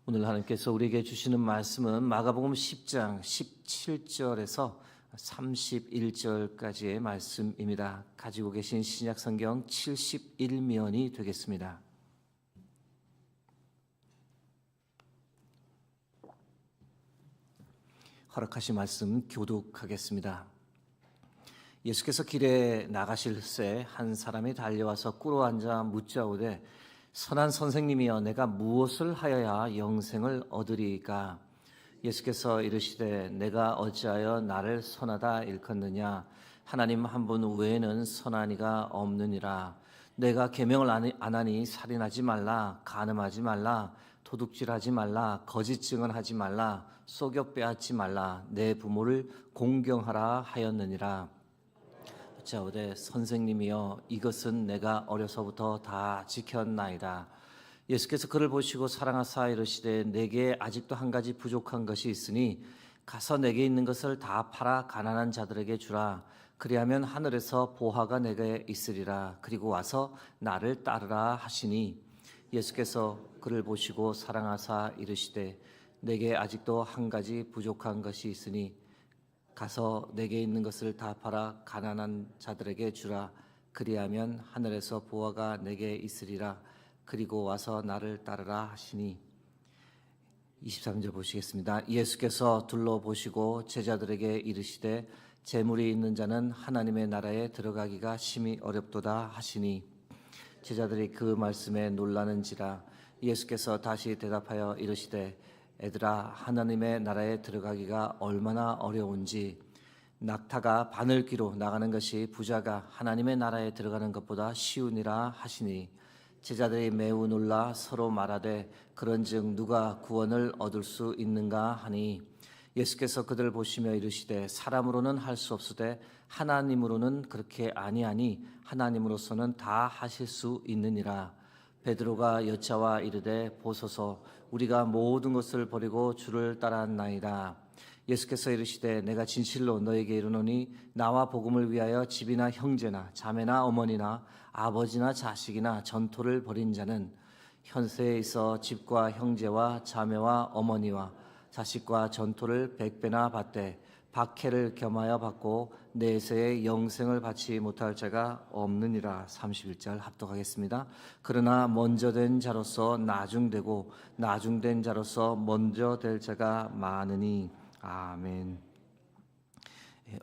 오늘 하나님께서 우리에게 주시는 말씀은 마가복음 10장 17절에서 31절까지의 말씀입니다. 가지고 계신 신약성경 71면이 되겠습니다. 허락하신 말씀 교독하겠습니다. 예수께서 길에 나가실새 한 사람이 달려와서 꿇어앉아 묻자오되 선한 선생님이여 내가 무엇을 하여야 영생을 얻으리이까? 예수께서 이르시되 내가 어찌하여 나를 선하다 일컫느냐? 하나님 한 분 외에는 선한 이가 없느니라. 내가 계명을 안 하니 살인하지 말라, 간음하지 말라, 도둑질하지 말라, 거짓 증언하지 말라, 속여 빼앗지 말라, 내 부모를 공경하라 하였느니라. 자오되 선생님이여 이것은 내가 어려서부터 다 지켰나이다. 예수께서 그를 보시고 사랑하사 이르시되 내게 아직도 한 가지 부족한 것이 있으니 가서 내게 있는 것을 다 팔아 가난한 자들에게 주라. 그리하면 하늘에서 보화가 내게 있으리라. 그리고 와서 나를 따르라 하시니 예수께서 그를 보시고 사랑하사 이르시되 내게 아직도 한 가지 부족한 것이 있으니 가서 내게 있는 것을 다 팔아 가난한 자들에게 주라. 그리하면 하늘에서 보화가 내게 있으리라. 그리고 와서 나를 따르라 하시니 23절 보시겠습니다. 예수께서 둘러보시고 제자들에게 이르시되 재물이 있는 자는 하나님의 나라에 들어가기가 심히 어렵도다 하시니 제자들이 그 말씀에 놀라는지라. 예수께서 다시 대답하여 이르시되 애들아 하나님의 나라에 들어가기가 얼마나 어려운지 낙타가 바늘귀로 나가는 것이 부자가 하나님의 나라에 들어가는 것보다 쉬우니라 하시니 제자들이 매우 놀라 서로 말하되 그런즉 누가 구원을 얻을 수 있는가 하니 예수께서 그들을 보시며 이르시되 사람으로는 할 수 없으되 하나님으로는 그렇게 아니하니 하나님으로서는 다 하실 수 있느니라. 베드로가 여짜와 이르되 보소서 우리가 모든 것을 버리고 주를 따랐나이다. 예수께서 이르시되 내가 진실로 너에게 이르노니 나와 복음을 위하여 집이나 형제나 자매나 어머니나 아버지나 자식이나 전토를 벌인 자는 현세에 있어 집과 형제와 자매와 어머니와 자식과 전토를 100배나 받되 박해를 겸하여 받고 내세의 영생을 받지 못할 자가 없느니라. 31절 합독하겠습니다. 그러나 먼저 된 자로서 나중되고 나중된 자로서 먼저 될 자가 많으니. 아멘.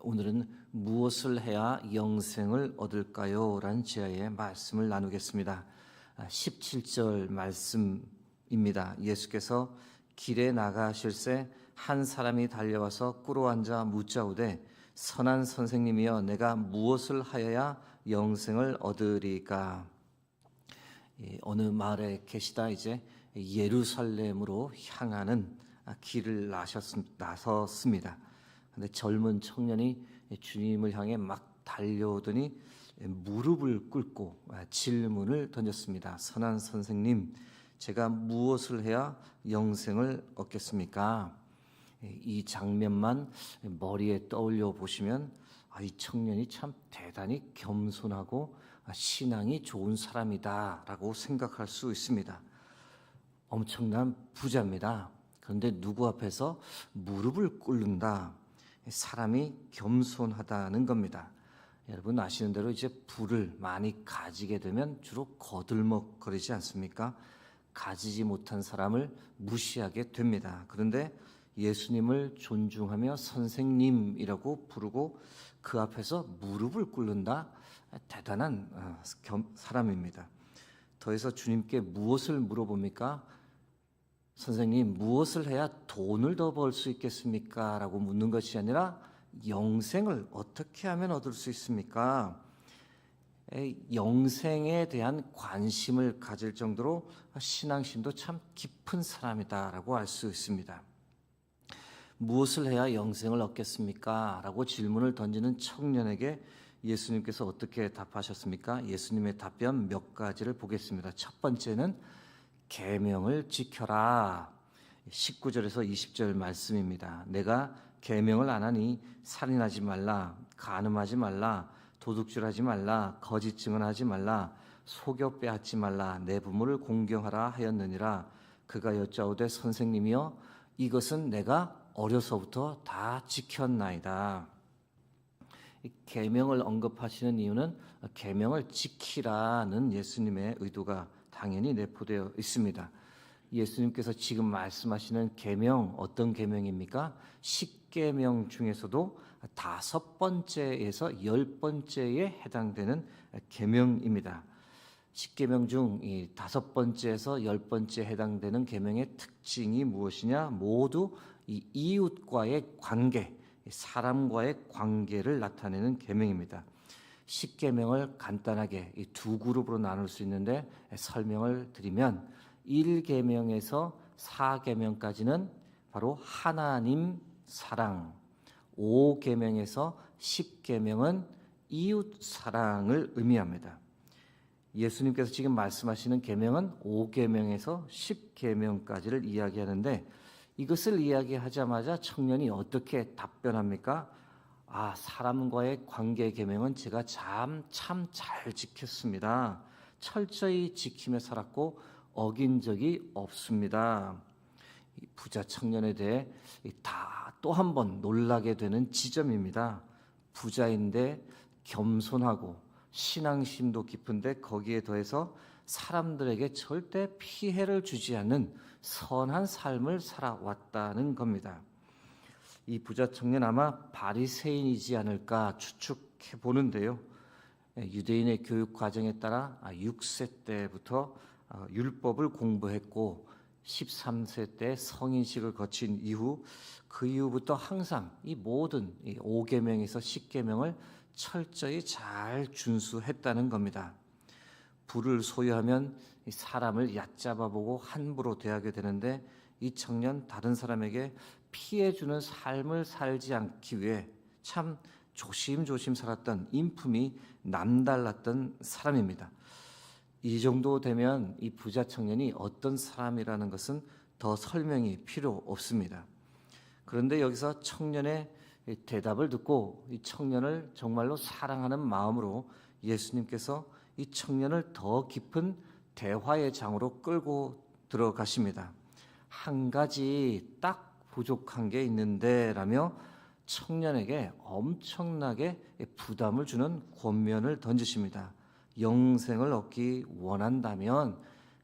오늘은 무엇을 해야 영생을 얻을까요? 라는 제야의 말씀을 나누겠습니다. 17절 말씀입니다. 예수께서 길에 나가실새 한 사람이 달려와서 꿇어앉아 묻자오되 선한 선생님이여 내가 무엇을 하여야 영생을 얻으리까? 어느 마을에 계시다 이제 예루살렘으로 향하는 길을 나섰습니다. 근데 젊은 청년이 주님을 향해 막 달려오더니 무릎을 꿇고 질문을 던졌습니다. 선한 선생님, 제가 무엇을 해야 영생을 얻겠습니까? 이 장면만 머리에 떠올려 보시면 이 청년이 참 대단히 겸손하고 신앙이 좋은 사람이다라고 생각할 수 있습니다. 엄청난 부자입니다. 그런데 누구 앞에서 무릎을 꿇는다? 사람이 겸손하다는 겁니다. 여러분 아시는 대로 이제 부를 많이 가지게 되면 주로 거들먹거리지 않습니까? 가지지 못한 사람을 무시하게 됩니다. 그런데 예수님을 존중하며 선생님이라고 부르고 그 앞에서 무릎을 꿇는다? 대단한 사람입니다. 더해서 주님께 무엇을 물어봅니까? 선생님, 무엇을 해야 돈을 더 벌 수 있겠습니까? 라고 묻는 것이 아니라 영생을 어떻게 하면 얻을 수 있습니까? 영생에 대한 관심을 가질 정도로 신앙심도 참 깊은 사람이다라고 알 수 있습니다. 무엇을 해야 영생을 얻겠습니까? 라고 질문을 던지는 청년에게 예수님께서 어떻게 답하셨습니까? 예수님의 답변 몇 가지를 보겠습니다. 첫 번째는 계명을 지켜라. 19절에서 20절 말씀입니다. 내가 계명을 안 하니 살인하지 말라, 간음하지 말라, 도둑질하지 말라, 거짓 증언하지 말라, 속여 빼앗지 말라, 내 부모를 공경하라 하였느니라. 그가 여짜오되 선생님이여 이것은 내가 어려서부터 다 지켰나이다. 이 계명을 언급하시는 이유는 계명을 지키라는 예수님의 의도가 당연히 내포되어 있습니다. 예수님께서 지금 말씀하시는 계명 어떤 계명입니까? 10계명 중에서도 5번째에서 10번째에 해당되는 계명입니다. 10계명 중 이 5번째에서 10번째에 해당되는 계명의 특징이 무엇이냐? 모두 이 이웃과의 관계, 사람과의 관계를 나타내는 계명입니다. 10계명을 간단하게 이 두 그룹으로 나눌 수 있는데 설명을 드리면 1계명에서 4계명까지는 바로 하나님 사랑, 5계명에서 10계명은 이웃 사랑을 의미합니다. 예수님께서 지금 말씀하시는 계명은 5계명에서 10계명까지를 이야기하는데 이것을 이야기하자마자 청년이 어떻게 답변합니까? 사람과의 관계 계명은 제가 참 잘 지켰습니다. 철저히 지키며 살았고 어긴 적이 없습니다. 부자 청년에 대해 또 한 번 놀라게 되는 지점입니다. 부자인데 겸손하고 신앙심도 깊은데 거기에 더해서 사람들에게 절대 피해를 주지 않는 선한 삶을 살아왔다는 겁니다. 이 부자 청년 아마 바리새인이지 않을까 추측해 보는데요. 유대인의 교육 과정에 따라 6세 때부터 율법을 공부했고 13세 때 성인식을 거친 이후 그 이후부터 항상 이 모든 5계명에서 10계명을 철저히 잘 준수했다는 겁니다. 부를 소유하면 사람을 얕잡아보고 함부로 대하게 되는데 이 청년 다른 사람에게 피해주는 삶을 살지 않기 위해 참 조심조심 살았던 인품이 남달랐던 사람입니다. 이 정도 되면 이 부자 청년이 어떤 사람이라는 것은 더 설명이 필요 없습니다. 그런데 여기서 청년의 대답을 듣고 이 청년을 정말로 사랑하는 마음으로 예수님께서 이 청년을 더 깊은 대화의 장으로 끌고 들어가십니다. 한 가지 딱 부족한 게 있는데 라며 청년에게 엄청나게 부담을 주는 권면을 던지십니다. 영생을 얻기 원한다면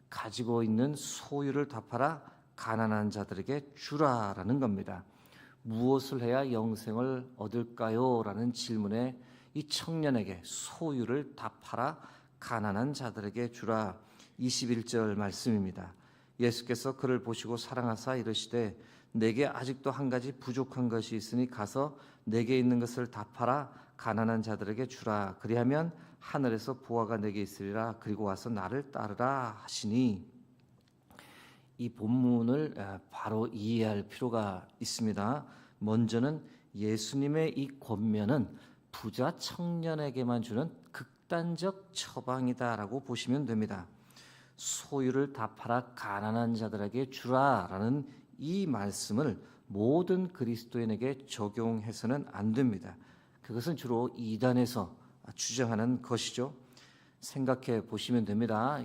가지고 있는 소유를 다 팔아 가난한 자들에게 주라라는 겁니다. 무엇을 해야 영생을 얻을까요? 라는 질문에 이 청년에게 소유를 다 팔아 가난한 자들에게 주라. 21절 말씀입니다. 예수께서 그를 보시고 사랑하사 이르시되 내게 아직도 한 가지 부족한 것이 있으니 가서 내게 있는 것을 다 팔아 가난한 자들에게 주라. 그리하면 하늘에서 보화가 내게 있으리라. 그리고 와서 나를 따르라 하시니 이 본문을 바로 이해할 필요가 있습니다. 먼저는 예수님의 이 권면은 부자 청년에게만 주는 극단적 처방이다라고 보시면 됩니다. 소유를 다 팔아 가난한 자들에게 주라라는 이 말씀을 모든 그리스도인에게 적용해서는 안 됩니다. 그것은 주로 이단에서 주장하는 것이죠. 생각해 보시면 됩니다.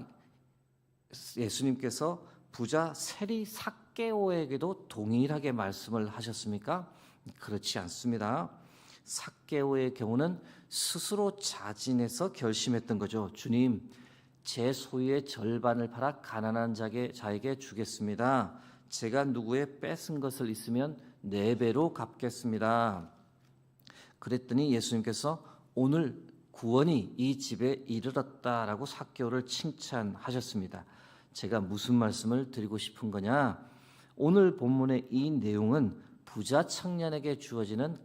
예수님께서 부자 세리 삭개오에게도 동일하게 말씀을 하셨습니까? 그렇지 않습니다. 삭개오의 경우는 스스로 자진해서 결심했던 거죠. 주님, 제 소유의 절반을 팔아 가난한 자에게 주겠습니다. 제가 누구의 뺏은 것을 있으면 4배로 갚겠습니다. 그랬더니 예수님께서 오늘 구원이 이 집에 이르렀다라고 삭개오를 칭찬하셨습니다. 제가 무슨 말씀을 드리고 싶은 거냐? 오늘 본문의 이 내용은 부자 청년에게 주어지는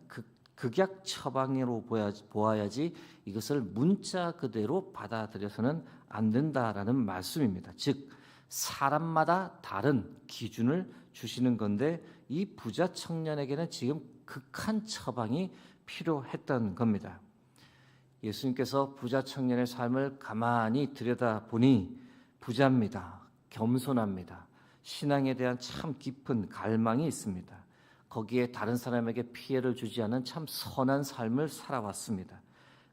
극약 처방으로 보아야지 이것을 문자 그대로 받아들여서는 안 된다라는 말씀입니다. 즉 사람마다 다른 기준을 주시는 건데 이 부자 청년에게는 지금 극한 처방이 필요했던 겁니다. 예수님께서 부자 청년의 삶을 가만히 들여다보니 부자입니다. 겸손합니다. 신앙에 대한 참 깊은 갈망이 있습니다. 거기에 다른 사람에게 피해를 주지 않은 참 선한 삶을 살아왔습니다.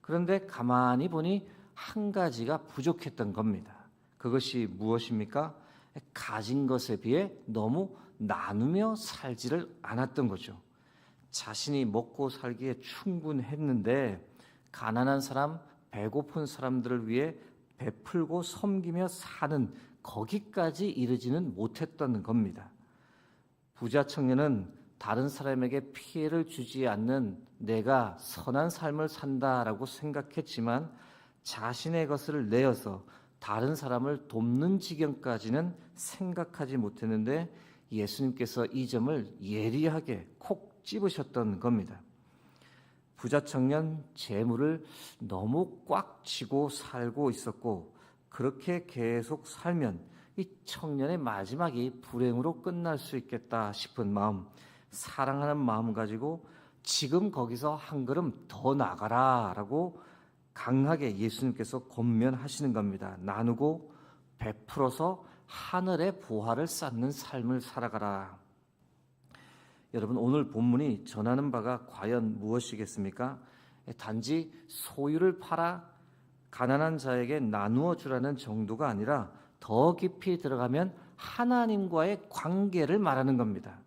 그런데 가만히 보니 한 가지가 부족했던 겁니다. 그것이 무엇입니까? 가진 것에 비해 너무 나누며 살지를 않았던 거죠. 자신이 먹고 살기에 충분했는데 가난한 사람, 배고픈 사람들을 위해 베풀고 섬기며 사는 거기까지 이르지는 못했던 겁니다. 부자 청년은 다른 사람에게 피해를 주지 않는 내가 선한 삶을 산다라고 생각했지만 자신의 것을 내어서 다른 사람을 돕는 지경까지는 생각하지 못했는데 예수님께서 이 점을 예리하게 콕 집으셨던 겁니다. 부자 청년 재물을 너무 꽉 쥐고 살고 있었고 그렇게 계속 살면 이 청년의 마지막이 불행으로 끝날 수 있겠다 싶은 마음, 사랑하는 마음 가지고 지금 거기서 한 걸음 더 나가라 라고 강하게 예수님께서 권면하시는 겁니다. 나누고 베풀어서 하늘의 보화를 쌓는 삶을 살아가라. 여러분, 오늘 본문이 전하는 바가 과연 무엇이겠습니까? 단지 소유를 팔아 가난한 자에게 나누어 주라는 정도가 아니라 더 깊이 들어가면 하나님과의 관계를 말하는 겁니다.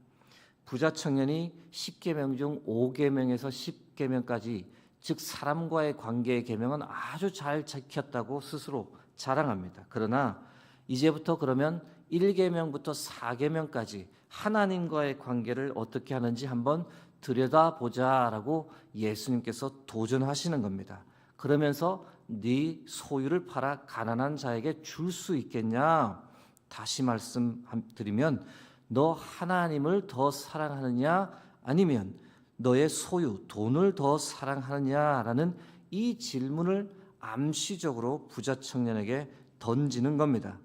부자 청년이 10계명 중 5계명에서 10계명까지 즉 사람과의 관계의 계명은 아주 잘 지켰다고 스스로 자랑합니다. 그러나 이제부터 그러면 1계명부터 4계명까지 하나님과의 관계를 어떻게 하는지 한번 들여다보자라고 예수님께서 도전하시는 겁니다. 그러면서 네 소유를 팔아 가난한 자에게 줄 수 있겠냐? 다시 말씀드리면 너 하나님을 더 사랑하느냐 아니면 너의 소유, 돈을 더 사랑하느냐라는 이 질문을 암시적으로 부자 청년에게 던지는 겁니다.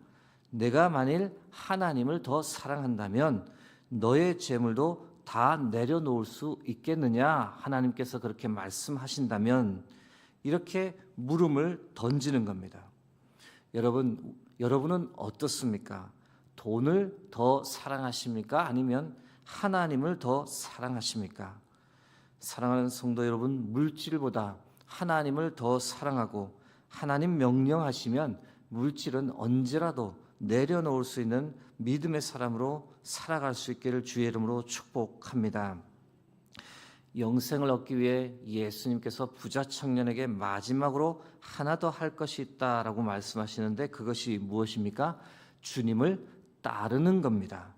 내가 만일 하나님을 더 사랑한다면 너의 재물도 다 내려놓을 수 있겠느냐? 하나님께서 그렇게 말씀하신다면 이렇게 물음을 던지는 겁니다. 여러분은 어떻습니까? 돈을 더 사랑하십니까? 아니면 하나님을 더 사랑하십니까? 사랑하는 성도 여러분, 물질보다 하나님을 더 사랑하고 하나님 명령하시면 물질은 언제라도 내려놓을 수 있는 믿음의 사람으로 살아갈 수 있기를 주의 이름으로 축복합니다. 영생을 얻기 위해 예수님께서 부자 청년에게 마지막으로 하나 더 할 것이 있다라고 말씀하시는데 그것이 무엇입니까? 주님을 따르는 겁니다.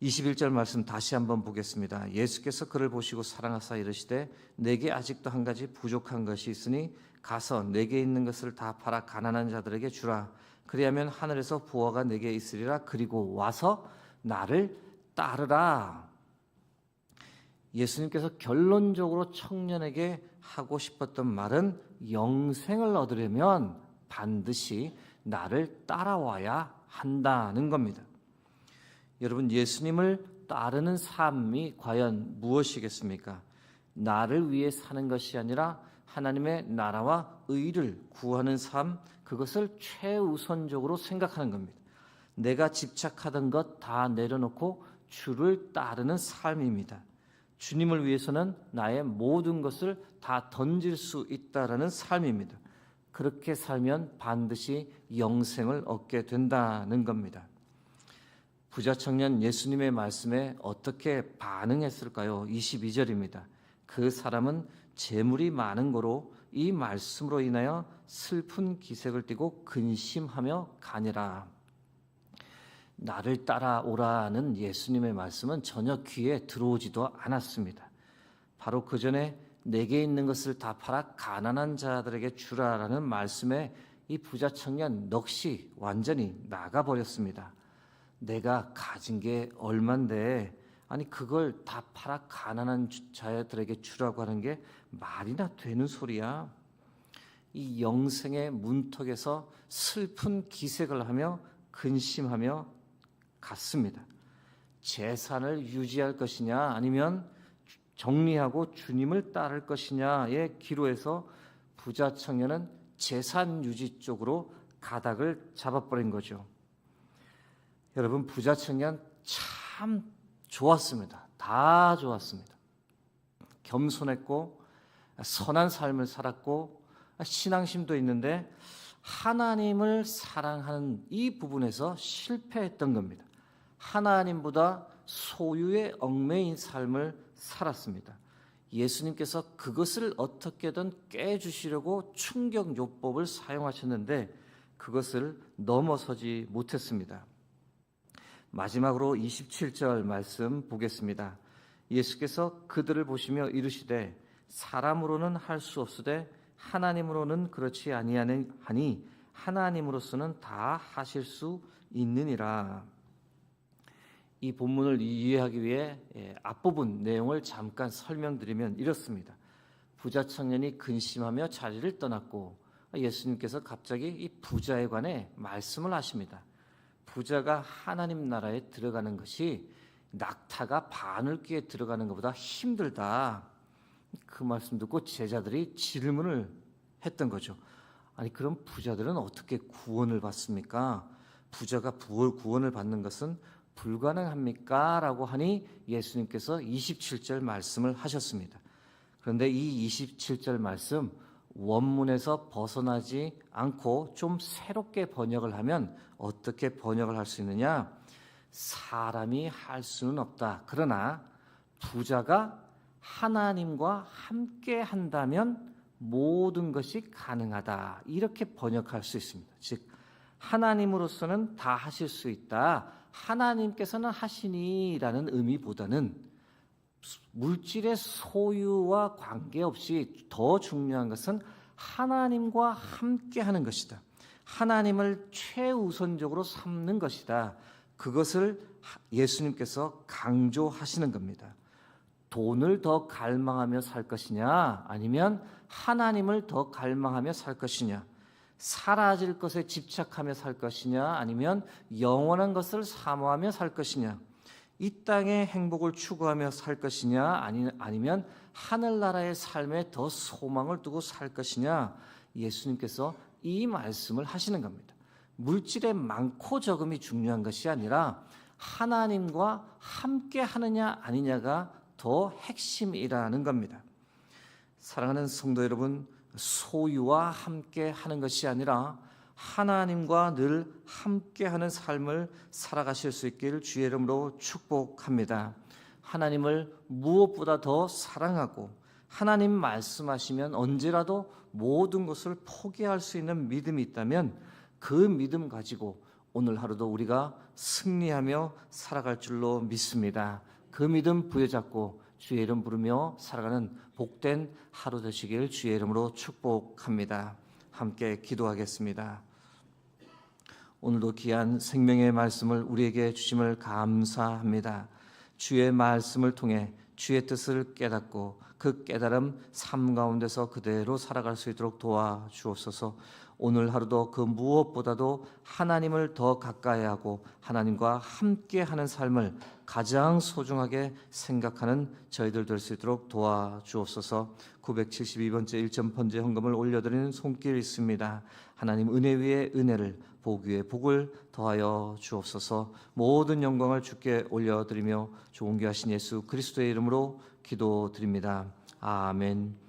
21절 말씀 다시 한번 보겠습니다. 예수께서 그를 보시고 사랑하사 이르시되 내게 아직도 한 가지 부족한 것이 있으니 가서 내게 있는 것을 다 팔아 가난한 자들에게 주라. 그리하면 하늘에서 보화가 내게 있으리라. 그리고 와서 나를 따르라. 예수님께서 결론적으로 청년에게 하고 싶었던 말은 영생을 얻으려면 반드시 나를 따라와야 한다는 겁니다. 여러분, 예수님을 따르는 삶이 과연 무엇이겠습니까? 나를 위해 사는 것이 아니라 하나님의 나라와 의를 구하는 삶, 그것을 최우선적으로 생각하는 겁니다. 내가 집착하던 것 다 내려놓고 주를 따르는 삶입니다. 주님을 위해서는 나의 모든 것을 다 던질 수 있다라는 삶입니다. 그렇게 살면 반드시 영생을 얻게 된다는 겁니다. 부자 청년 예수님의 말씀에 어떻게 반응했을까요? 22절입니다. 그 사람은 재물이 많은 거로 이 말씀으로 인하여 슬픈 기색을 띠고 근심하며 가니라. 나를 따라오라는 예수님의 말씀은 전혀 귀에 들어오지도 않았습니다. 바로 그 전에 내게 있는 것을 다 팔아 가난한 자들에게 주라라는 말씀에 이 부자 청년 넋이 완전히 나가버렸습니다. 내가 가진 게 얼만데 아니 그걸 다 팔아 가난한 자들에게 주라고 하는 게 말이나 되는 소리야. 이 영생의 문턱에서 슬픈 기색을 하며 근심하며 갔습니다. 재산을 유지할 것이냐 아니면 정리하고 주님을 따를 것이냐의 기로에서 부자 청년은 재산 유지 쪽으로 가닥을 잡아버린 거죠. 여러분, 부자 청년 참 좋았습니다. 다 좋았습니다. 겸손했고 선한 삶을 살았고 신앙심도 있는데 하나님을 사랑하는 이 부분에서 실패했던 겁니다. 하나님보다 소유에 얽매인 삶을 살았습니다. 예수님께서 그것을 어떻게든 깨주시려고 충격요법을 사용하셨는데 그것을 넘어서지 못했습니다. 마지막으로 27절 말씀 보겠습니다. 예수께서 그들을 보시며 이르시되 사람으로는 할 수 없으되 하나님으로는 그렇지 아니하니 하나님으로서는 다 하실 수 있느니라. 이 본문을 이해하기 위해 앞부분 내용을 잠깐 설명드리면 이렇습니다. 부자 청년이 근심하며 자리를 떠났고 예수님께서 갑자기 이 부자에 관해 말씀을 하십니다. 부자가 하나님 나라에 들어가는 것이 낙타가 바늘귀에 들어가는 것보다 힘들다. 그 말씀 듣고 제자들이 질문을 했던 거죠. 아니 그럼 부자들은 어떻게 구원을 받습니까? 부자가 구원을 받는 것은 불가능합니까? 라고 하니 예수님께서 27절 말씀을 하셨습니다. 그런데 이 27절 말씀 원문에서 벗어나지 않고 좀 새롭게 번역을 하면 어떻게 번역을 할 수 있느냐? 사람이 할 수는 없다. 그러나 부자가 하나님과 함께 한다면 모든 것이 가능하다. 이렇게 번역할 수 있습니다. 즉 하나님으로서는 다 하실 수 있다. 하나님께서는 하시니라는 의미보다는 물질의 소유와 관계없이 더 중요한 것은 하나님과 함께 하는 것이다. 하나님을 최우선적으로 삼는 것이다. 그것을 예수님께서 강조하시는 겁니다. 돈을 더 갈망하며 살 것이냐 아니면 하나님을 더 갈망하며 살 것이냐, 사라질 것에 집착하며 살 것이냐 아니면 영원한 것을 사모하며 살 것이냐, 이 땅의 행복을 추구하며 살 것이냐 아니면 하늘나라의 삶에 더 소망을 두고 살 것이냐, 예수님께서 이 말씀을 하시는 겁니다. 물질의 많고 적음이 중요한 것이 아니라 하나님과 함께 하느냐 아니냐가 더 핵심이라는 겁니다. 사랑하는 성도 여러분, 소유와 함께 하는 것이 아니라 하나님과 늘 함께하는 삶을 살아가실 수 있기를 주의 이름으로 축복합니다. 하나님을 무엇보다 더 사랑하고 하나님 말씀하시면 언제라도 모든 것을 포기할 수 있는 믿음이 있다면 그 믿음 가지고 오늘 하루도 우리가 승리하며 살아갈 줄로 믿습니다. 그 믿음 부여잡고 주의 이름 부르며 살아가는 복된 하루 되시길 주의 이름으로 축복합니다. 함께 기도하겠습니다. 오늘도 귀한 생명의 말씀을 우리에게 주심을 감사합니다. 주의 말씀을 통해 주의 뜻을 깨닫고 그 깨달음 삶 가운데서 그대로 살아갈 수 있도록 도와주옵소서. 오늘 하루도 그 무엇보다도 하나님을 더 가까이 하고 하나님과 함께하는 삶을 가장 소중하게 생각하는 저희들 될 수 있도록 도와주옵소서. 972번째 1점 번제 헌금을 올려드리는 손길이 있습니다. 하나님 은혜 위에 은혜를, 복 위에 복을 더하여 주옵소서. 모든 영광을 주께 올려드리며 존귀하신 예수 그리스도의 이름으로 기도드립니다. 아멘.